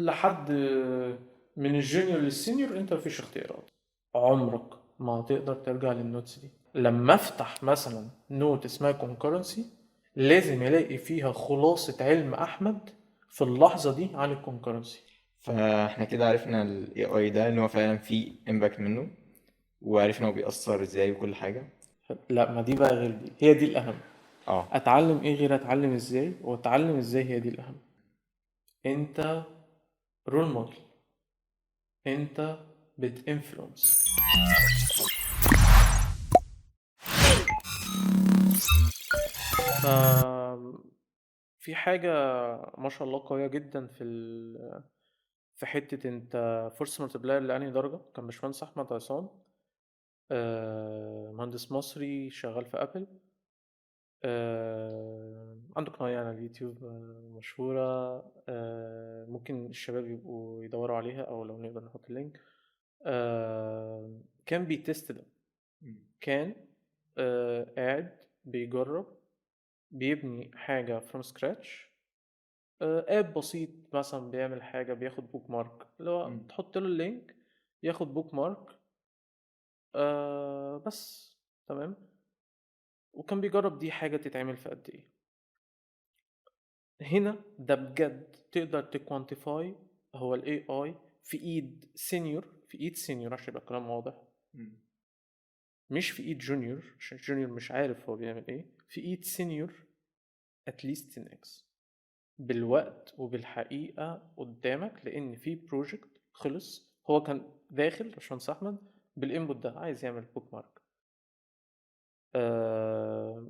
لحد من الجونيور للسينيور انت مفيش اختيارات، عمرك ما هتقدر ترجع للنوتس دي. لما افتح مثلا نوت اسمها concurrency لازم الاقي فيها خلاصة علم احمد في اللحظة دي عن الكونكرنسي. فاحنا كده عرفنا ال AI ده ان هو فعلا فيه impact منه، وعرفنا هو بيأثر ازاي وكل حاجة. لا، ما دي بقى غير دي، هي دي الاهم. اه. اتعلم ايه غير اتعلم ازاي، واتعلم ازاي هي دي الاهم. انت رول موديل، انت بتinfluence. ف في حاجة ما شاء الله قوية جدا في حتة انت فورس مالتبلاير لأنهي درجة. كان باشمهندس أحمد عصام، مهندس مصري شغال في أبل، عنده قناة على اليوتيوب مشهورة. ممكن الشباب يبقوا يدوروا عليها أو لو نقدر نحط اللينك. كان بيتست ده، كان قاعد بيجرب، بيبني حاجة from scratch. اب بسيط مثلا بيعمل حاجة، بياخد بوك مارك، اللي هو تحط له اللينك ياخد بوك مارك. بس تمام. وكان بيجرب دي حاجة تتعمل في قد ايه. هنا ده بجد تقدر تكوانتيفاي هو الاي اي في ايد سينيور، في ايد سينيور عشان يبقى الكلام واضح، مش في ايد جونيور عشان جونيور مش عارف هو بيعمل ايه، في ايد سينيور اتليست 10x بالوقت وبالحقيقة قدامك. لان في بروجكت خلص، هو كان داخل باشمهندس احمد بالانبوت ده عايز يعمل بوك مارك. آه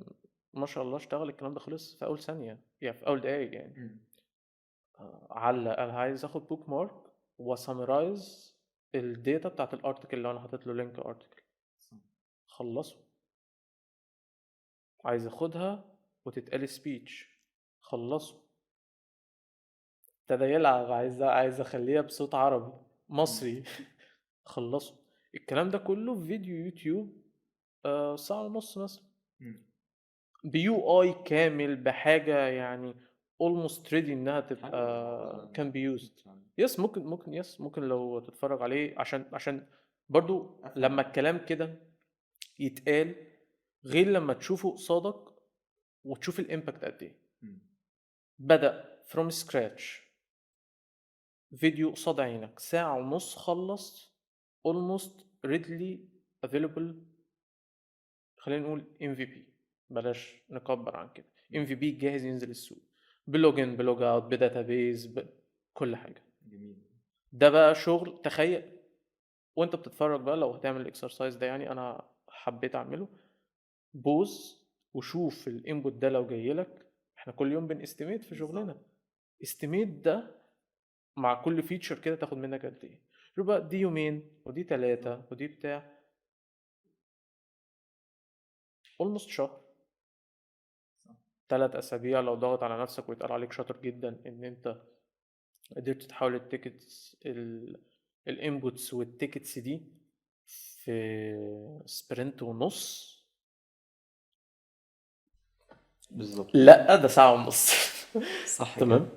ما شاء الله اشتغل، الكلام ده خلص في اول ثانية يعني في اول دقايق يعني. علق قال عايز اخد بوك مارك وسمرايز الداتا بتاعت الارتكل اللي انا حاطط له لينك ارتكل. خلصوا. عايز اخدها وتتقال سبيتش. خلصوا. ابتدى يلعب، عايز اخليها بصوت عربي مصري. خلصوا. الكلام ده كله في فيديو يوتيوب ساعة ونص مثلا، بيو اي كامل بحاجة يعني almost ready انها تبقى كان بيوزد. يس ممكن يس ممكن لو تتفرج عليه عشان برضو لما الكلام كده يتقال غير لما تشوفه قصادك وتشوف الامباكت قد ايه. بدأ from scratch، فيديو قصاد عينك ساعة ونص، خلص almost readily available. خلينا نقول MVP، بلاش نكبر عن كده. MVP جاهز ينزل السوق بلوجن بلوج اوت بداتابيز كل حاجة. ده بقى شغل. تخيل وانت بتتفرج بقى لو هتعمل الاكسرسايز ده، يعني انا حبيت اعمله، بوز وشوف الانبوت ده لو جاي لك. احنا كل يوم بنستيميت في شغلنا، استيميت ده مع كل فيتشر كده تاخد منك قد ايه. شوف بقى، دي يومين ودي 3 ودي بتاع اولموست شهر، 3 اسابيع لو ضغط على نفسك ويتقال عليك شاطر جدا ان انت قدرت تحول التيكتس الانبوتس والتيكتس دي في سبرنت ونص. بالظبط. لا ده ساعة ونص. صح كده. تمام.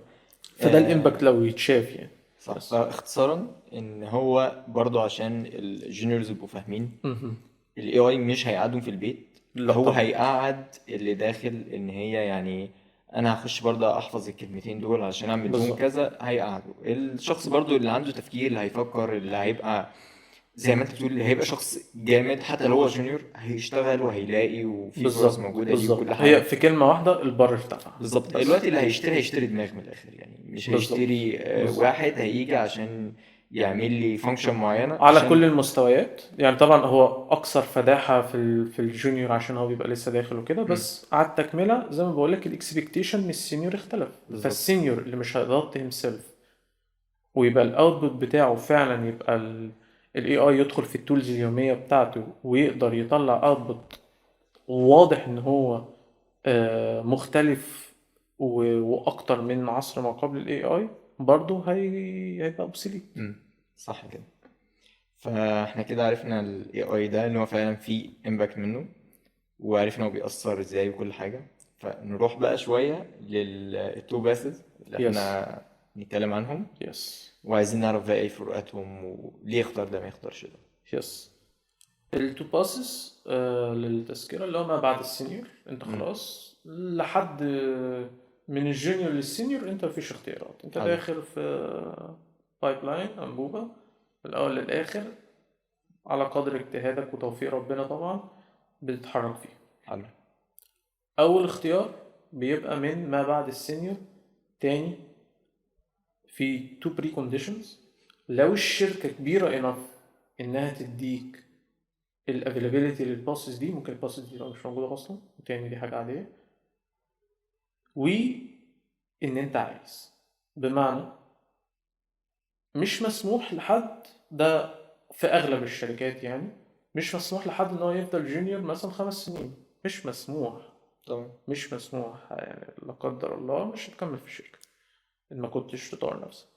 فده الامباكت لو يتشاف يعني. صح. بس فاختصارا ان هو برضو عشان الجونيورز يبقوا فاهمين، مهم. ال AI مش هيقعدهم في البيت، لا هو طبعا. هيقعد اللي داخل ان هي يعني انا هخش برضه احفظ الكلمتين دول عشان اعمل بيهم بالظبط. كذا. هيقعدوا الشخص برضه اللي عنده تفكير، اللي هيفكر، اللي هيبقى زي ما انت بتقول، اللي هيبقى شخص جامد حتى لو هو جونيور، هيشتغل وهيلاقي وفي فرص بالظبط موجودة ليه وكل بالظبط هي حاجة. في كلمة واحدة البر ارتفع. بالظبط. بس الوقت اللي هيشتري هيشتري دماغ من الاخر، يعني مش بالظبط هيشتري بالظبط واحد هيجي عشان يعمل لي فانكشن معينة على كل عشان. المستويات يعني. طبعا هو اكثر فداحة في الجونيور عشان هو بيبقى لسه داخل وكده، مم. بس على التكملة زي ما بقول لك الاكسبكتيشن من السينيور اختلف. بالظبط. فالسينيور اللي مش هيضغط هيمسيلف ويبقى الاوتبوت بتاعه فعلا يبقى الاي اي يدخل في التولز اليومية بتاعته ويقدر يطلع اوتبوت واضح ان هو مختلف واكتر من عصر ما قبل الاي اي، برضه هيبقى obsolete. صح كده. فاحنا كده عرفنا ال AI ده ان هو فعلا فيه impact منه، وعرفنا هو بيأثر ازاي وكل حاجة. فنروح بقى شوية للتو باسز اللي يس. احنا نتكلم عنهم، يس وعايزين نعرف بقى ايه فروقاتهم وليه يختار ده ما يختارش ده. يس. التو باسز للتذكرة اللي هو ما بعد السينيور، انت امم. خلاص لحد من الجونيور للسينيور انت مفيش اختيارات، انت حلو. داخل في بايب لاين انبوبة من الاول للاخر على قدر اجتهادك وتوفيق ربنا طبعا بتتحرك فيه. حلو. اول اختيار بيبقى من ما بعد السينيور. تاني في تو بري كونديشنز. لو الشركة كبيرة enough انها تديك الافيلابيلتي للباسز دي، ممكن الباسز دي لو مش موجودة اصلا، وتاني دي حاجة عادية، وان انت عايز. بمعنى مش مسموح لحد ده في اغلب الشركات يعني، مش مسموح لحد ان هو يفضل جونيور مثلا 5 سنين. مش مسموح. طبعا. مش مسموح يعني، لا قدر الله مش هتكمل في الشركة إن ما كنتش تطور نفسك.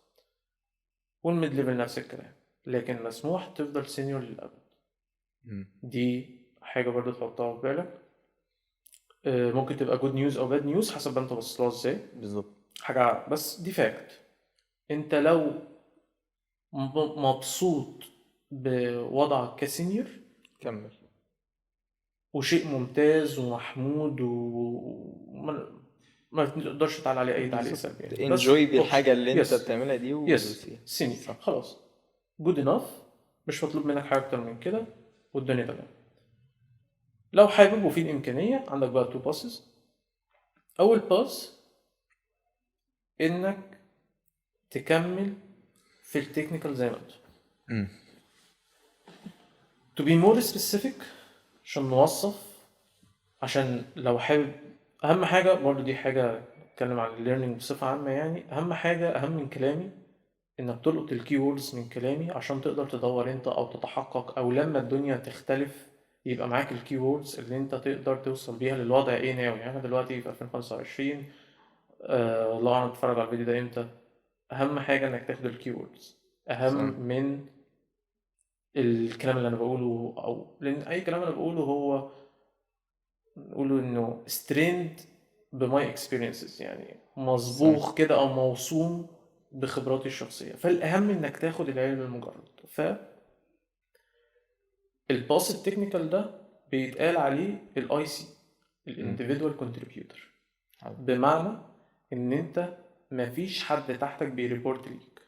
والميد ليفل نفس الكلام، لكن مسموح تفضل سينيور للأبد. امم. دي حاجة برضه تحطها في بالك. ممكن تبقى جود نيوز أو باد نيوز حسب انت بصلها ازاي. بالظبط. حاجة بس دي فاكت. انت لو مبسوط بوضعك كسينيور كمل. وشيء ممتاز ومحمود ما تقدرش تعلق عليه اي تعليق بالظبط، سلبي يعني، بس انجوي اوكي. بالحاجة اللي انت يس بتعملها دي يس ودوسي. سينيور صح. خلاص. جود انف. مش مطلوب منك حاجه اكتر من كده والدنيا تمام. لو حابب وفي الامكانيه عندك بقى تو باسز. اول باس انك تكمل في التكنيكال زي ما انت. امم. to be more specific عشان نوصف. عشان لو حابب اهم حاجه برضو دي حاجه اتكلم عن الليرنينج بصفه عامه يعني، اهم حاجه اهم من كلامي انك تلقط الكي ووردز من كلامي عشان تقدر تدور انت او تتحقق، او لما الدنيا تختلف يبقى معاك الكي ووردز اللي انت تقدر توصل بيها للوضع ايه ناوي. يعني احنا دلوقتي في 2025. الله اعلم تتفرج على الفيديو ده امتى. اهم حاجه انك تاخد الكي ووردز صح. اهم من الكلام اللي انا بقوله، او لان اي كلام انا بقوله هو نقوله انه ستريند بماي اكسبيرينسز يعني، صح. مصبوغ كده او موسوم بخبراتي الشخصيه. فالاهم انك تاخد العلم المجرد. الباس التكنيكال ده بيتقال عليه الاي سي، امم. الانديفيدوال كونتريبيوتور. حلو. بمعنى ان انت مفيش حد تحتك بيريبورت ليك.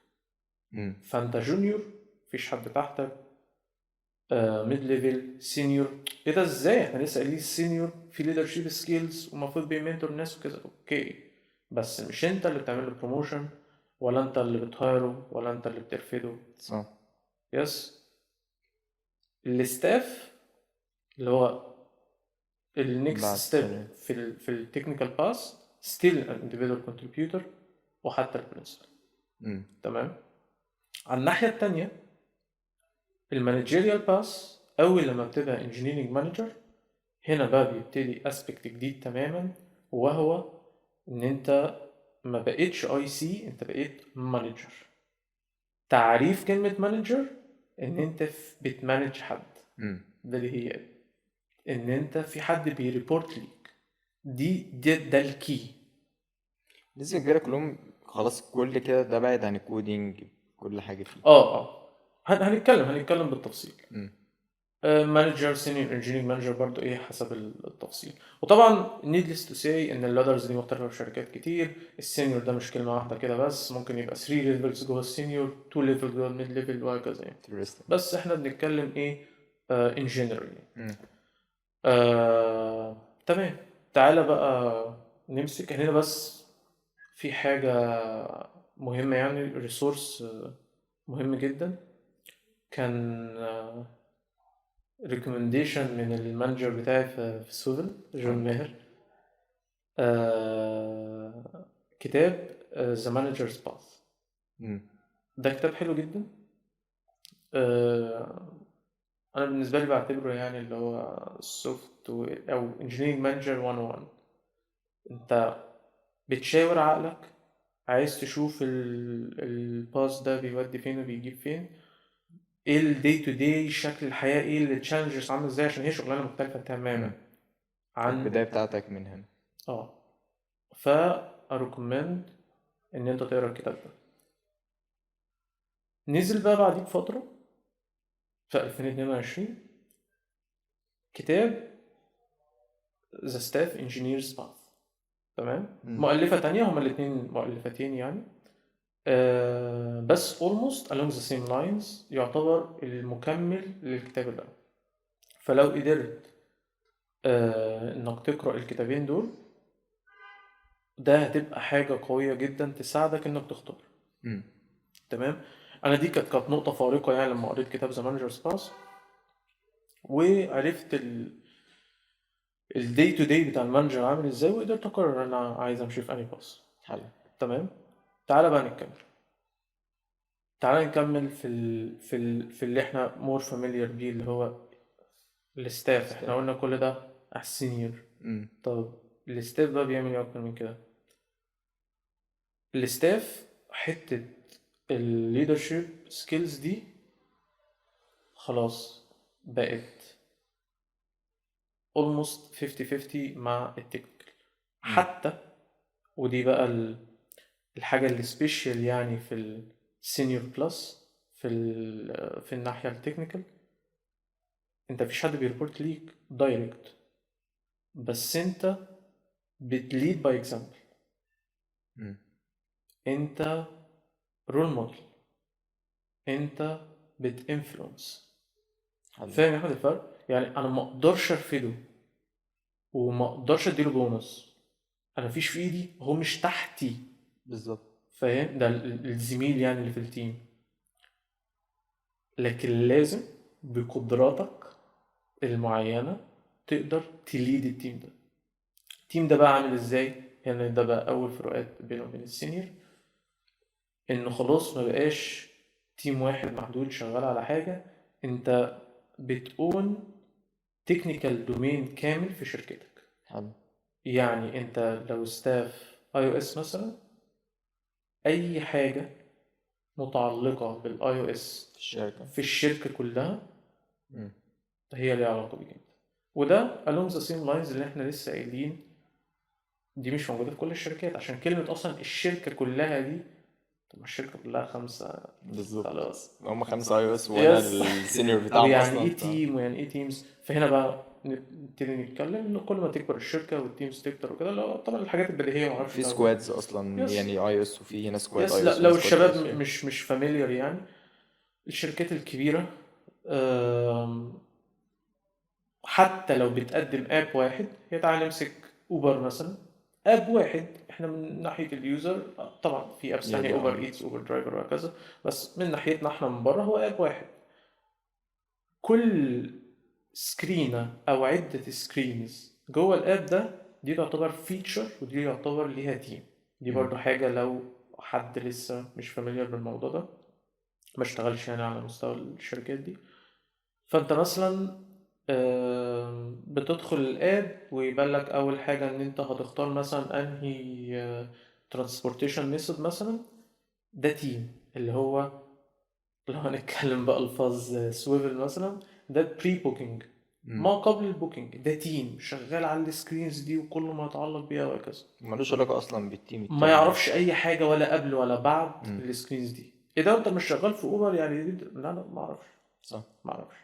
امم. فانت جونيور مفيش حد تحتك. ميد ليفل سينيور ايه ده ازاي احنا لسه قايلين السينيور في ليدرشيب سكيلز ومفروض بيمنتور الناس وكذا. اوكي بس مش انت اللي بتعمل له بروموشن، ولا انت اللي بتهايره، ولا انت اللي بترفده. صح. يس. الستاف اللي هو النكست بعد ستيب كده. في التكنيكال باس ستيل individual contributor وحتى البرنسبل. امم. تمام. على الناحية التانية المانجيريال باس أول لما بتبقى انجينيرنج مانجر، هنا بقى بيبتدي اسبكت جديد تماما، وهو ان انت ما بقيتش اي سي، انت بقيت مانجر. تعريف كلمة مانجر ان انت بتمانج حد. امم. ده اللي هي ان انت في حد بيريبورت ليك. ده الكي. لسه الرجالة كلهم خلاص كل كده ده بعد عن الكودينج، كل حاجة فيه. اه هنتكلم بالتفصيل. امم. مانجر سينيور انجينيرنج مانجر برضو ايه حسب التفصيل. وطبعا needless to say ان اللادرز دي مختلفه في شركات كتير. السينيور ده مش كلمه واحده كده بس، ممكن يبقى 3 ليفلز جوه السينيور، 2 ليفل جوه الميد ليفل وهكذا يعني. انترستنج. بس احنا بنتكلم ايه ان جنرال يعني. امم. تمام. تعالى بقى نمسك هنا بس في حاجه مهمه يعني، ريسورس مهم جدا. كان ريكومنديشن من المانجر بتاعي في سوفل جون ماهر. كتاب ذا مانجرز باث. امم. ده كتاب حلو جدا. آه انا بالنسبه لي بعتبره يعني اللي هو سوفت او انجينيرنج مانجر 101. انت بتشاور عقلك، عايز تشوف الباث ده بيودي فين وبيجيب فين، ايه الدي تو دي شكل الحياه، ايه التشالنجز عامله ازاي، عشان هي شغلانه مختلفه تماما امم. عن البداية بتاعتك من هنا. اه. فأريكومند إن أنت تقرا الكتاب ده. نزل بقى بعديه بفترة في 2022 كتاب The Staff Engineer's Path. تمام. مؤلفة تانية، هما الاتنين مؤلفتين يعني. بس almost along the same lines، يعتبر المكمل للكتاب الأول. فلو قدرت انك تقرأ الكتابين دول، ده هتبقى حاجة قوية جدا تساعدك انك تختار. مم. تمام. انا دي كانت نقطة فارقة يعني لما قريت كتاب The Manager's Path، وعرفت الدي تو دي بتاع المانجر عامل ازاي، وقدرت اقرر انا عايز امشي في انهي باص. حلو. تمام. تعالى بقى نكمل في اللي احنا مور فاميليار بيه، اللي هو الستاف. احنا قلنا كل ده على السينيور. طب الستاف بقى بيعمل ايه اكتر من كده؟ الستاف حتة الليدرشيب سكيلز دي خلاص بقت almost 50-50 مع التكنيكال. حتى ودي بقى الحاجة اللي سبيشال يعني في السينيور بلس في الناحية التكنيكال، انت مفيش حد بيربورت ليك دايركت، بس انت بتليد باي اكزامبل. انت رول موديل، انت بتانفلونس. فاهم يا احمد الفرق؟ يعني انا ما اقدرش ارفده وما اقدرش اديله بونص، انا مفيش في ايدي، هو مش تحتي بالظبط. فاهم؟ ده الزميل يعني اللي في التيم، لكن لازم بقدراتك المعينة تقدر تليد التيم ده. التيم ده بقى عامل ازاي؟ يعني ده بقى اول فروقات بينه وبين السينيور، انه خلاص ما بقاش تيم واحد محدود شغال على حاجة، انت بتقون تكنيكال دومين كامل في شركتك. حلو. يعني انت لو ستاف اي او اس مثلا، اي حاجة متعلقة بالاي او اس في الشركة كلها هي ليها علاقة بيك انت. وده along the same lines اللي احنا لسه قايلين، دي مش موجودة في كل الشركات. عشان كلمة اصلا الشركة كلها دي، طب الشركة كلها 5 بالظبط. خلاص هم 5 اي او اس وانا السينيور بتاعهم يعني اصلا. ايه تيم ويعني ايه تيمز. فهنا بقى نبتدي نتكلم ان كل ما تكبر الشركه والتيمز تكتر وكده، لا طبعا الحاجات البديهيه ما اعرفش في سكوادز اصلا يس يعني اي اس، وفي هنا سكواد يس اي لا اس لو وهنا سكواد اي الشباب اس. مش فاميليار يعني. الشركات الكبيره حتى لو بتقدم اب واحد، هي تعالى نمسك اوبر مثلا، اب واحد احنا من ناحيه اليوزر، طبعا في ابس ثانيه اوبر ايتس اوبر درايفر وهكذا، بس من ناحيتنا احنا من بره هو اب واحد. كل سكرينة أو عدة سكرينز جوه الآب ده، دي تعتبر فيتشر، ودي يعتبر ليها تيم. دي برضو حاجة لو حد لسه مش فاميليار بالموضوع ده، ما اشتغلش يعني على مستوى الشركات دي. فأنت مثلا بتدخل الآب ويبان لك أول حاجة إن أنت هتختار مثلا أنهي ترانسبورتيشن ميثود مثلا. ده تيم اللي هو لو هنتكلم بقى الفاظ سويفل مثلا، ده بري بوكينج، ما قبل البوكينج. ده تيم شغال على السكرينز دي وكل ما يتعلق بيها وهكذا، ملوش علاقه اصلا بالتيم ما التاني. يعرفش اي حاجه ولا قبل ولا بعد السكرينز دي. ايه ده انت مش شغال في اوبر يعني لا ما اعرفش. صح. ما اعرفش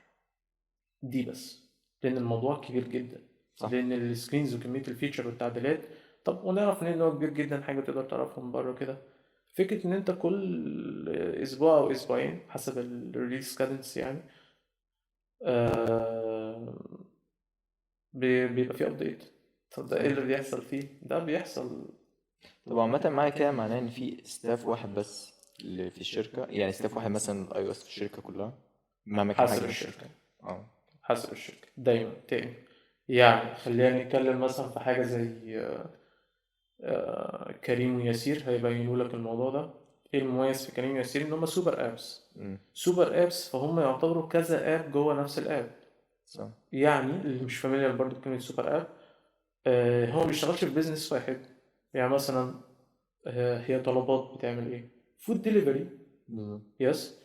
دي، بس لان الموضوع كبير جدا. صح. لان السكرينز وكميه الفيتشر والتعديلات، طب ونعرف ان هو كبير جدا، حاجه تقدر تعرفها من بره كده. فكره ان انت كل اسبوع او اسبوعين حسب الريليس كادنس يعني آه بيبقى فيه ابديت. طب ده ايه اللي بيحصل فيه؟ ده بيحصل. طب عامة معايا كده معناه ان في ستاف واحد بس اللي في الشركة، يعني ستاف واحد مثلا اي او اس في الشركة كلها مهما كان حسب حجم الشركة، اه. حسب الشركة دايما تاني. يعني خلينا نتكلم مثلا في حاجة زي كريم وياسير هيبينوا لك الموضوع ده. ايه المميز في كريم وياسير؟ ان هم سوبر ابس. سوبر ابس فهم يعتبروا كذا اب جوه نفس الاب. صح. يعني اللي مش فاميليار برضه بكلمة سوبر اب، هو ما بيشتغلش في بيزنس واحد. يعني مثلا هي طلبات بتعمل ايه؟ فود ديليفري. يس.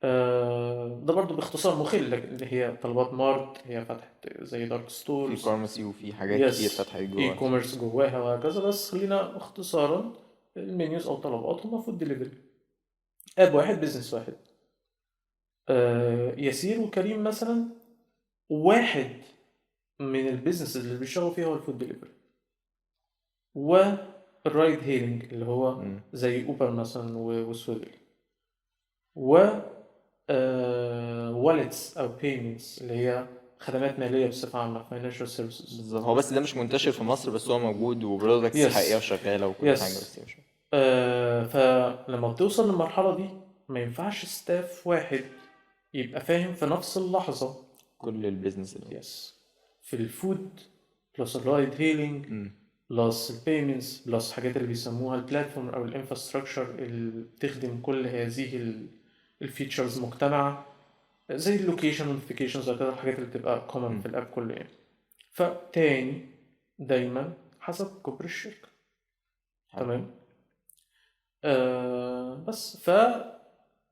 ده برضو باختصار مخل، لكن اللي هي طلبات مارت هي فتحت زي دارك في ستورز، فارماسي وفي حاجات كتير يس فتحت اي جوه. كوميرس جواها وهكذا. بس خلينا اختصارا المنيوز او طلبات هم فود ديليفري. اب واحد، بيزنس واحد. ياسير وكريم مثلا، واحد من البيزنس اللي بيشتغلوا فيها هو الفود ديليفري، والرايد هيلينج اللي هو مم. زي اوبر مثلا وسويفل، و واليتس او بيمنتس اللي هي خدمات ماليه بصفه عامه، فاينانشال سيرفيسز. بالظبط. هو بس ده مش منتشر في مصر، بس هو موجود وبرودكتس حقيقية يس وشغالة وكل حاجة، يس. بس مش فلما بتوصل للمرحله دي ما ينفعش ستاف واحد يبقى فاهم في نفس اللحظه. كل البيزنس اللي يس. في الفود بلس الرايد هيلينج مم. بلس البيمنتس بلس حاجات اللي بيسموها البلاتفورم او الانفراستراكشر اللي بتخدم كل هذه الفيتشرز مجتمع، زي اللوكيشن نوتيفيكيشنز وكده، الحاجات اللي بتبقى كومن في الاب كله يعني. فتاني دايما حسب كبر الشركه. حلو. تمام. بس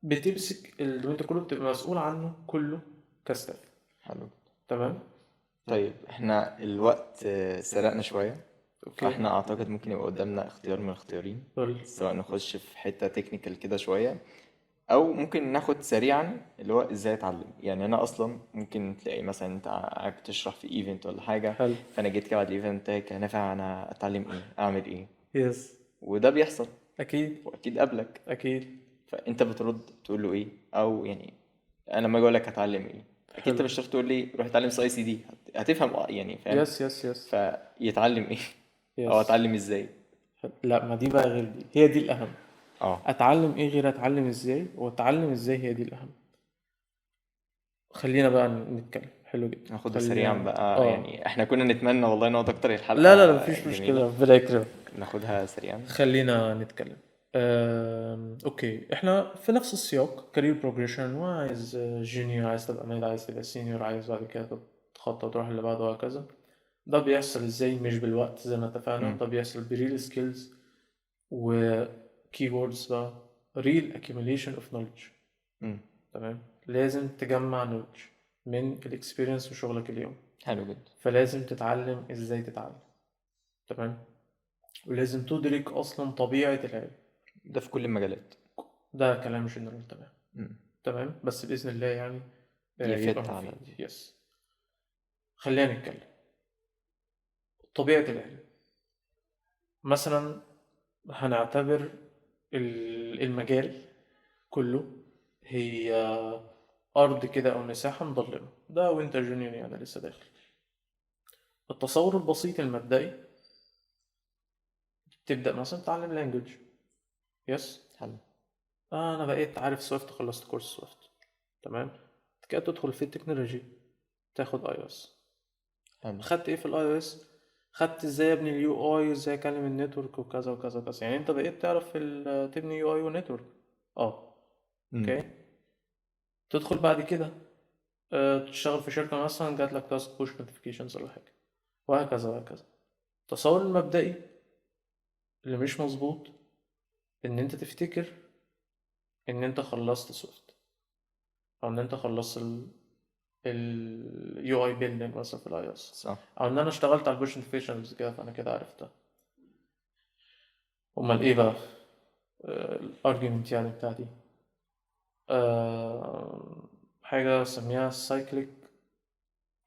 بتمسك اللي انت كله بتبقى مسؤول عنه كله كستاف. حلو. تمام. طيب احنا الوقت سرقنا شوية، اوكي. فاحنا اعتقد ممكن يبقى قدامنا اختيار من الاختيارين، قول. سواء نخش في حتة تكنيكال كده شوية، او ممكن ناخد سريعا اللي هو ازاي اتعلم. يعني انا اصلا ممكن تلاقي مثلا انت قاعد بتشرح في ايفنت ولا حاجة، حلو. فانا جيت كده بعد الايفنت كان نافع انا اتعلم ايه، اعمل ايه، يس. وده بيحصل اكيد. واكيد قبلك. اكيد. فانت بترد تقول له ايه؟ او يعني انا لما اجي اقول لك هتعلم ايه، اكيد انت حلو. مش شرط تقول لي روح اتعلم سي سي دي، هتفهم يعني، فاهم؟ يس يس يس. فيتعلم ايه او يس. اتعلم ازاي؟ لا، ما دي بقى غير دي، هي دي الأهم. اه. أتعلم إيه غير أتعلم إزاي، وأتعلم إزاي هي دي الأهم. خلينا بقى نتكلم. حلو جدا. ناخده سريعا خلينا بقى، يعني احنا كنا نتمنى والله نقعد اكتر، لا لا لا، الحلقة مفيش جميلة. مشكلة، ربنا يكرمك. ناخدها سريعا. خلينا نتكلم. أوكي، إحنا في نفس السياق، كارير بروجريشن، وعايز جونيور، عايز تبقى ميد، عايز تبقى سينيور، عايز بعد كده تتخطى وتروح اللي بعده وهكذا. ده بيحصل إزاي؟ مش بالوقت زي ما اتفقنا، مم. ده بيحصل بريل سكيلز و keywords بقى. real accumulation of knowledge. مم. تمام. لازم تجمع knowledge من الاكسبيرينس وشغلك اليوم، حلو جدا. فلازم تتعلم ازاي تتعلم. تمام. ولازم تدرك اصلا طبيعة العلم. ده في كل المجالات. ده كلام جنرال. تمام. مم. تمام، بس بإذن الله يعني يبقى يفت على مفيد. يس. خلينا نتكلم طبيعة العلم. مثلا هنعتبر المجال كله هي أرض كده أو مساحة مظلمة، ده وأنت جونيور يعني لسه داخل. التصور البسيط المبدئي، تبدأ مثلا تتعلم لانجوج. يس. حلو. أنا بقيت عارف سويفت، خلصت كورس سويفت. تمام. كده تدخل في التكنولوجي، تاخد اي او اس. حلو. خدت ايه في الاي او اس؟ خدت ازاي ابني اليو اي، وازاي اكلم النتورك، وكذا وكذا وكذا. يعني انت بقيت تعرف تبني يو اي ونتورك. اه. مم. اوكي. تدخل بعد كده تشتغل في شركة مثلا، جات لك تاسك بوش نوتيفيكيشنز ولا حاجة، وهكذا وهكذا. التصور المبدئي اللي مش مظبوط ان انت تفتكر ان انت خلصت سويفت، او ان انت خلصت ال UI building مثلا في الاي اس، صح. او ان انا اشتغلت على البوش نوتيفيكيشنز كده فانا كده عرفتها. امال ايه بقى الارجيومنت يعني بتاعتي؟ حاجة اسميها cyclic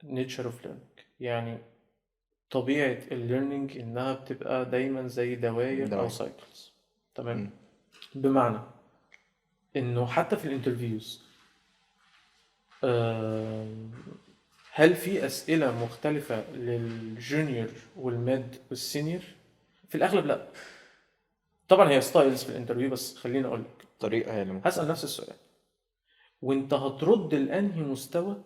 nature of learning. يعني طبيعة الليرنينج إنها بتبقى دايما زي دواير أو دواعي. سايكلز. تمام. مم. بمعنى إنه حتى في الانترفيوز هل في أسئلة مختلفة للجونيور والميد والسينيور؟ في الأغلب لأ. طبعا هي ستايلز في الانترفيو، بس خليني أقول لك. طريقة هي اللي هسأل مختلفة. نفس السؤال، وأنت هترد لأنهي مستوى،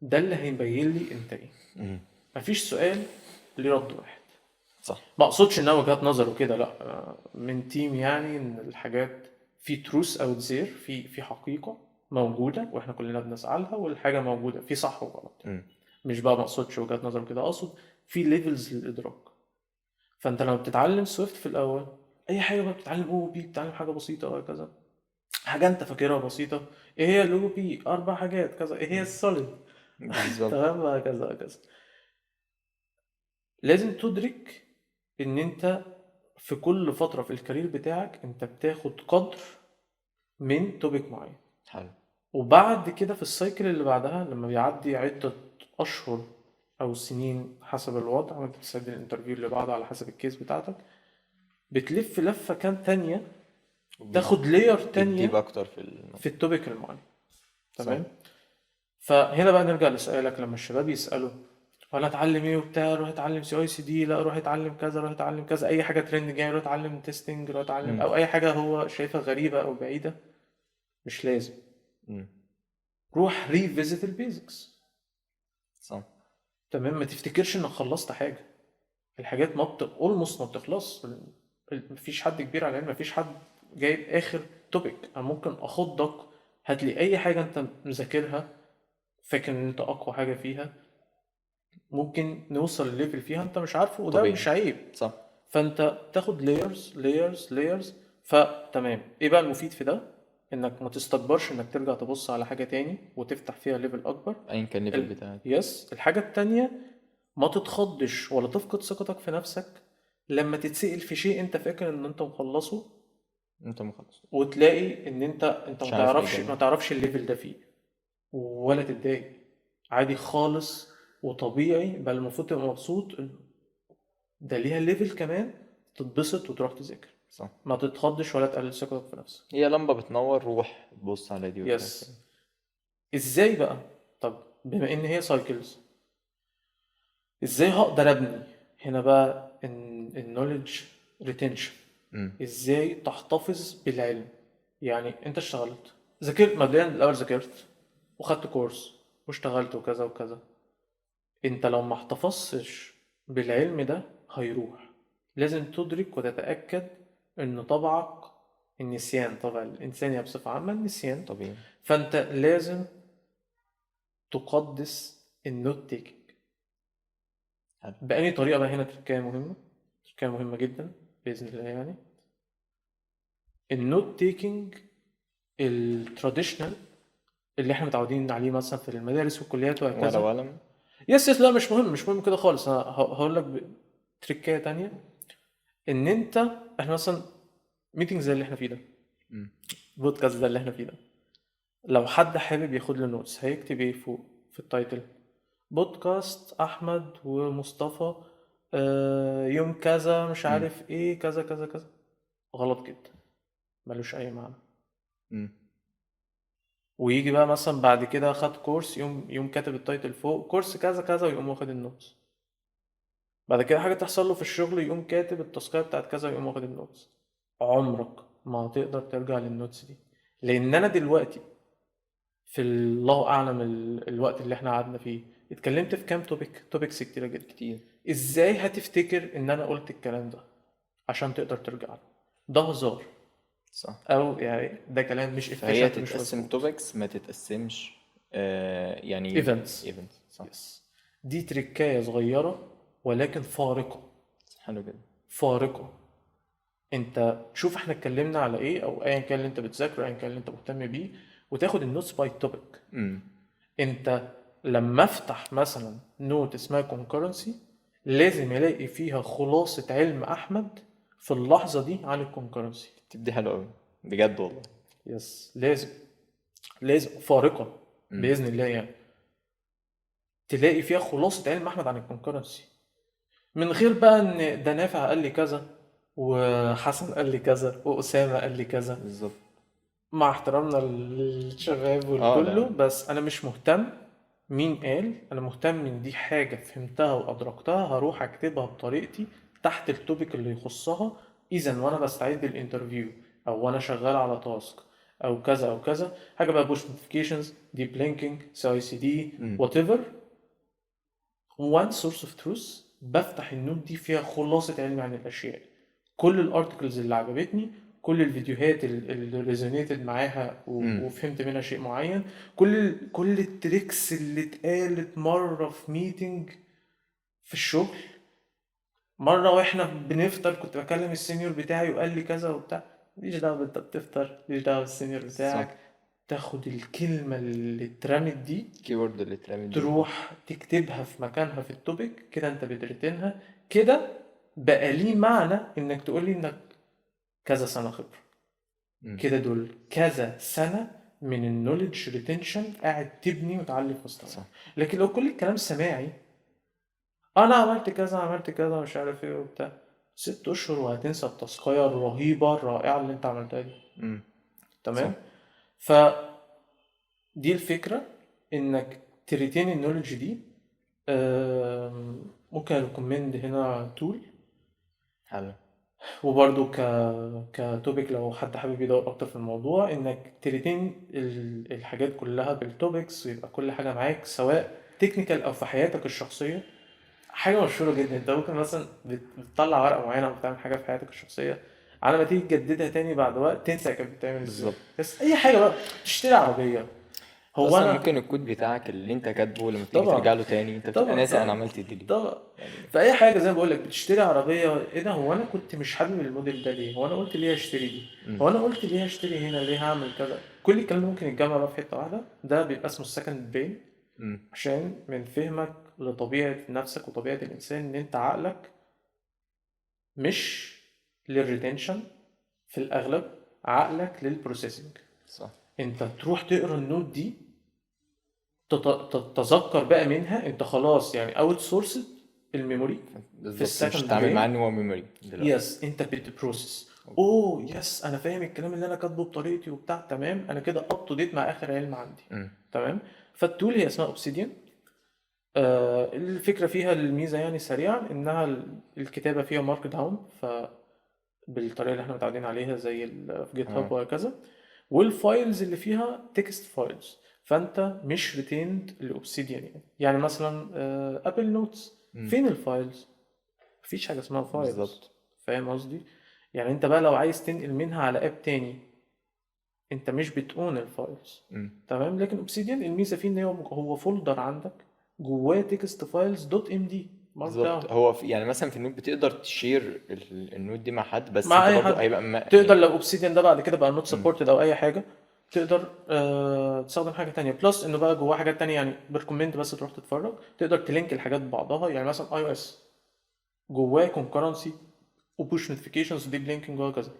ده اللي هيبين لي أنت إيه. مم. مفيش سؤال ليه رد واحد. صح. ما اقصدش انها وجهات نظر وكده، لا. من تيم يعني ان الحاجات في تروث اوت زير، في حقيقه موجوده واحنا كلنا بنسعى لها، والحاجه موجوده في صح وغلط. مم. مش بقى ما اقصدش وجهات نظر كده، اقصد في ليفلز للادراك. فانت لما بتتعلم سويفت في الاول، اي حاجه بقى بتتعلم او بي، بتتعلم حاجه بسيطه وهكذا، حاجه انت فاكرها بسيطه. ايه هي الاو بي؟ اربع حاجات كذا. ايه هي السوليد؟ بالظبط. تمام، وهكذا وهكذا. لازم تدرك ان انت في كل فترة في الكارير بتاعك انت بتاخد قدر من توبيك معين. حلو. وبعد كده في السايكل اللي بعدها لما بيعدي عدة أشهر أو سنين حسب الوضع، وأنت بتسجل الانترفيو اللي بعده على حسب الكيس بتاعتك، بتلف لفة كام تانية، تاخد لاير بتديب تانية اكتر في في التوبيك المعين. صح. تمام. فهنا بقى نرجع لسؤالك، لما الشباب يسألوا ولا اتعلم ايه وبتاع، روح اتعلم سي اي سي دي، لا روح اتعلم كذا، روح اتعلم كذا، اي حاجه ترند جاي روح اتعلم تيستنج، روح اتعلم، او اي حاجه هو شايفها غريبه او بعيده، مش لازم. مم. روح ريفيزيت البيزكس. صح. تمام. ما تفتكرش انك خلصت حاجه، الحاجات اولموست ما بتخلص. مفيش حد كبير على العلم، مفيش حد جايب اخر توبيك. انا ممكن اخضك، هات لي اي حاجه انت مذاكرها فاكر ان انت اقوى حاجه فيها، ممكن نوصل الليفل فيها انت مش عارفه، وده طبيعي. مش عيب. صح. فانت تاخد layers layers layers. فتمام، ايه بقى المفيد في ده؟ انك ما تستكبرش انك ترجع تبص على حاجة تاني وتفتح فيها ليفل اكبر. ايا كان الليفل بتاعك. يس. الحاجة التانية، ما تتخضش ولا تفقد ثقتك في نفسك لما تتسأل في شيء انت فاكر ان انت مخلصه، انت مخلص وتلاقي ان انت مش ما عارف تعرفش الإجابة. ما تعرفش الليفل ده فيه، ولا تتضايق. عادي خالص وطبيعي، بل المفروض تبقى مبسوط ده ليها ليفل كمان، تتبسط وتروح تذاكر. صح. ما تتخضش ولا تقلل ثقتك في نفسك. هي لمبة بتنور، روح بص على دي وبتاع يس. كده. ازاي بقى؟ طب بما ان هي سايكلز، ازاي هقدر ابني هنا بقى النوليدج ريتنشن؟ مم. ازاي تحتفظ بالعلم؟ يعني انت اشتغلت، ذاكرت مبدئيا الاول، ذاكرت وخدت كورس واشتغلت وكذا وكذا، انت لو ما احتفظتش بالعلم ده هيروح. لازم تدرك وتتأكد ان طبعك النسيان، طبع الانسان بصفة عامة النسيان. طبيعي. فانت لازم تقدس النوت تيكينج. حلو. بأي طريقة بقى؟ هنا تركية مهمة، تركية مهمة جدا بإذن الله. يعني النوت تيكينج التراديشنال اللي احنا متعودين عليه مثلا في المدارس والكليات ولا وهكذا. ولا يس يس، لا مش مهم، مش مهم كده خالص. انا هقول لك تركية تانية. ان انت، احنا مثلا ميتنج زي اللي احنا فيه ده، مم. بودكاست ده اللي احنا فيه ده، لو حد حابب ياخد له نوتس هيكتب ايه فوق في التايتل؟ بودكاست احمد ومصطفى يوم كذا مش مم. عارف ايه كذا كذا كذا. غلط جدا، ملوش اي معنى. مم. ويجي بقى مثلا بعد كده خد كورس، يوم كاتب التايتل فوق كورس كذا كذا، ويقوم واخد النوتس. بعد كده حاجة تحصل له في الشغل يقوم كاتب التاسكية بتاعت كذا، ويقوم واخد النوتس. عمرك ما هتقدر ترجع للنوتس دي، لان انا دلوقتي في الله اعلم الوقت اللي احنا قعدنا فيه اتكلمت في كام توبكس كتيرة جدا. كتير. ازاي هتفتكر ان انا قلت الكلام ده عشان تقدر ترجع له؟ ده هزار، صح. او يعني ده كلام مش فهي efficient، مش تتقسم مظبوط. توبكس، ما تتقسمش يعني ايفنتس. ايفنت. صح. يس. دي تركاية صغيرة ولكن فارقة. حلو جدا. فارقة. انت شوف احنا اتكلمنا على ايه، او ايا كان اللي انت بتذاكره، ايا كان اللي انت مهتم بيه، وتاخد النوتس باي توبيك. مم. انت لما افتح مثلا نوت اسمها concurrency، لازم الاقي فيها خلاصة علم احمد في اللحظة دي عن الكونكرنسي. دي حلوة قوي بجد والله. يس. لازم، لازم فارقة مم. بإذن الله. يعني تلاقي فيها خلاصة علم احمد عن الكونكرنسي، من غير بقى ان ده نافع قال لي كذا، وحسن قال لي كذا، وأسامة قال لي كذا. بالظبط. مع احترامنا للشباب اه والكله، لا. بس انا مش مهتم مين قال، انا مهتم ان دي حاجة فهمتها وادركتها هروح اكتبها بطريقتي تحت التوبيك اللي يخصها. اذا وانا بستعد للانترفيو، او وانا شغال على تاسك، او كذا او كذا حاجة بقى، بوش نوتيفيكيشنز، ديب لينكينج، سي اي سي دي، مم. وات ايفر، وان سورس اوف تروث، بفتح النوت دي فيها خلاصة علمي عن الاشياء. كل الارتكلز اللي عجبتني، كل الفيديوهات اللي ريزونيتد معاها مم. وفهمت منها شيء معين، كل التريكس اللي اتقالت مرة في ميتنج في الشغل، مرة واحنا بنفطر كنت بكلم السينيور بتاعي وقال لي كذا وبتاع. ماليش دعوة انت بتفطر، ماليش دعوة بالسينيور صح. بتاعك. تاخد الكلمة اللي اترمت دي، كيورد اللي اترمت دي. تروح تكتبها في مكانها في التوبيك كده، انت بتريتنها كده، بقى ليه معنى انك تقولي انك كذا سنة خبرة. مم. كده دول كذا سنة من النولج ريتنشن قاعد تبني وتعلي في مستواك. صح. لكن لو كل الكلام سماعي، انا عملت كذا عملت كذا مش عارف ايه وبتاع، 6 اشهر وهتنسى التاسكية الرهيبة الرائعة اللي انت عملتها دي. مم. تمام. صح. فدي الفكرة، انك تريتين النولج دي. ممكن اريكومند هنا تول. حلو. وبرضو كتوبيك لو حد حابب يدور اكتر في الموضوع، انك تريتين الحاجات كلها بالتوبكس، ويبقى كل حاجة معاك سواء تكنيكال او في حياتك الشخصية. حاجة مشهورة جدا، انت ممكن مثلا بتطلع ورقة معينة او بتعمل حاجة في حياتك الشخصية، على ما تيجي تجددها تاني بعد وقت تنسى كانت بتعمل ازاي. بالظبط. بس اي حاجة بقى، تشتري عربية، هو اصلا انا ممكن الكود بتاعك اللي انت كاتبه لما تيجي طبعا ترجع له تاني انت بتبقى طبعا ناسي انا طبعا عملت دي ليه طبعا يعني. في اي حاجه زي ما بقول لك، بتشتري عربيه، ايه ده، هو انا كنت مش حابب الموديل ده ليه، هو انا قلت ليه اشتري دي، مم. هو انا قلت ليه اشتري هنا، ليه هعمل كذا. كل الكلام ده ممكن يتجمع بقى في حته واحده، ده بيبقى اسمه السكند برين. مم. عشان من فهمك لطبيعه نفسك وطبيعه الانسان، ان انت عقلك مش للريتنشن في الاغلب، عقلك للبروسيسنج. صح. انت تروح تقرا النوت دي، تتذكر بقى منها، انت خلاص يعني اوت سورس الميموري في بالظبط، مش السكند هتتعامل معاه برين. ان هو ميموري دلوقتي. يس، انت بتبروسس. اوه يس، انا فاهم الكلام اللي انا كاتبه بطريقتي وبتاع، تمام، انا كده اب تو ديت مع اخر علم عندي. مم. تمام. فالتول هي اسمها اوبسيديان. الفكره فيها، الميزه يعني سريعا، انها الكتابه فيها مارك داون، بالطريقه اللي احنا متعودين عليها زي في جيت هاب اه. وهكذا. والفايلز اللي فيها تكست فايلز، فانت مش ريتيند لاوبسيديان. يعني مثلا ابل نوتس، مم. فين الفايلز؟ مفيش حاجه اسمها فايلز. بالظبط. فاهم قصدي؟ يعني انت بقى لو عايز تنقل منها على اب تاني، انت مش بتقون الفايلز. مم. تمام. لكن اوبسيديان الميزه فيه ان هو فولدر عندك جواه تكست فايلز دوت ام دي مارك داون. بالظبط. هو يعني مثلا في النوت بتقدر تشير النوت دي مع حد، بس مع انت اي برضو حد هيبقى تقدر، يعني. لو اوبسيديان ده بعد كده بقى نوت مم. سبورتد او اي حاجه، تقدر تستخدم حاجه تانية. بلس انه بقى جواه حاجات تانية، يعني بريكومند بس تروح تتفرج، تقدر تلينك الحاجات ببعضها. يعني مثلا اي او اس جواه كونكرنسي وبوش نوتيفيكيشنز وديب لينكينج وهكذا.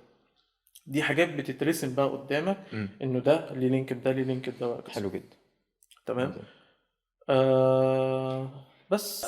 دي حاجات بتترسم بقى قدامك، مم. انه ده ليه لينك بده، ليه لينك بده وهكذا. حلو جدا. تمام. عظيم. بس